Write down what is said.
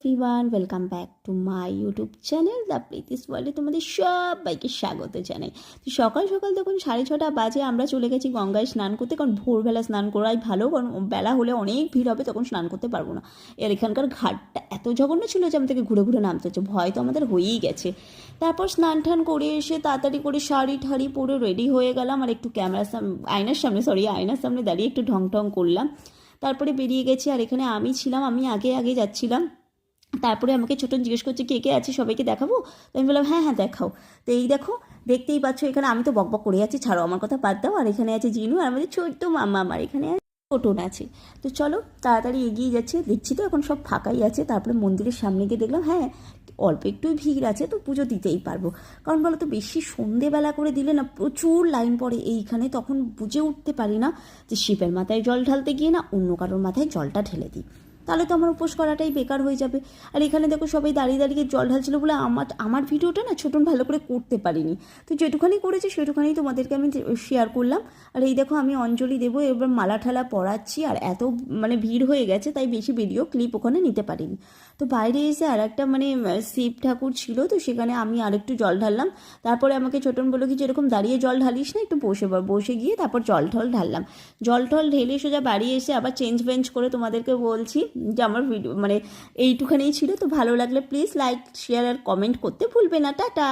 Everyone welcome back to my YouTube channel the Preeti's ওয়ার্ল্ডে তোমাদের সবাইকে স্বাগত জানাই। তো সকাল সকাল তখন 6:30 বাজে আমরা চলে গেছি গঙ্গায় স্নান করতে, কারণ ভোরবেলা স্নান করাই ভালো, কারণ বেলা হলে অনেক ভিড় হবে, তখন স্নান করতে পারবো না। এর এখানকার ঘাটটা এত জঘন্য ছিল যে আমাদেরকে ঘুরে ঘুরে নামতে হচ্ছে, ভয় তো আমাদের হয়েই গেছে। তারপর স্নান টান করে এসে তাড়াতাড়ি করে শাড়ি ঠাড়ি পরে রেডি হয়ে গেলাম, আর একটু আয়নার সামনে দাঁড়িয়ে একটু ঢং ঢং করলাম। তারপরে বেরিয়ে গেছি, আর এখানে আমি ছিলাম, আমি আগে আগে যাচ্ছিলাম। তারপরে আমাকে ছোটন জিজ্ঞেস করছে কে কে আছে, সবাইকে দেখাবো? তো আমি বললাম হ্যাঁ হ্যাঁ দেখাও। তো এই দেখো, দেখতেই পাচ্ছ এখানে আমি তো বকবক করে যাচ্ছি, ছাড়ো আমার কথা বাদ দাও। আর এখানে আছে জিনু, আর আমাদের ছোট্ট মামা, আমার এখানে টোটন আছে। তো চলো তাড়াতাড়ি এগিয়ে যাচ্ছে, দেখছি তো এখন সব ফাঁকাই আছে। তারপরে মন্দিরের সামনে গিয়ে দেখলাম হ্যাঁ অল্প একটু ভিড় আছে, তো পুজো দিতেই পারবো। কারণ বলো তো বেশি সন্ধেবেলা করে দিলে না প্রচুর লাইন পড়ে এইখানে, তখন বুঝে উঠতে পারি না যে শিবের মাথায় জল ঢালতে গিয়ে না অন্য কারোর মাথায় জলটা ঢেলে দিই, তাহলে তো আমার উপোস করাটাই বেকার হয়ে যাবে। আর এখানে দেখো সবাই দাঁড়িয়ে দাঁড়িয়ে জল ঢালছিল বলে আমার ভিডিওটা না ছোটন ভালো করে করতে পারিনি, তো যেটুখানি করেছি সেটুখানি তোমাদেরকে আমি শেয়ার করলাম। আর এই দেখো আমি অঞ্জলি দেবো, এবার মালা ঠালা পরাচ্ছি, আর এত ভিড় হয়ে গেছে তাই বেশি ভিডিও ক্লিপ ওখানে নিতে পারিনি। তো বাইরে এসে আর একটা শিব ঠাকুর ছিল, তো সেখানে আমি আরেকটু জল ঢাললাম। তারপরে আমাকে ছোটন বললো কি যেরকম দাঁড়িয়ে জল ঢালিস না, একটু বসে গিয়ে তারপর জল ঢল ঢাললাম। জল ঢল ঢেলে সোজা বাড়ি এসে আবার চেঞ্জ বেঞ্চ করে তোমাদেরকে বলছি যে আমার ভিডিও এইটুখানেই ছিল। তো ভালো লাগলে প্লিজ লাইক শেয়ার আর কমেন্ট করতে ভুলবে না। টাটা।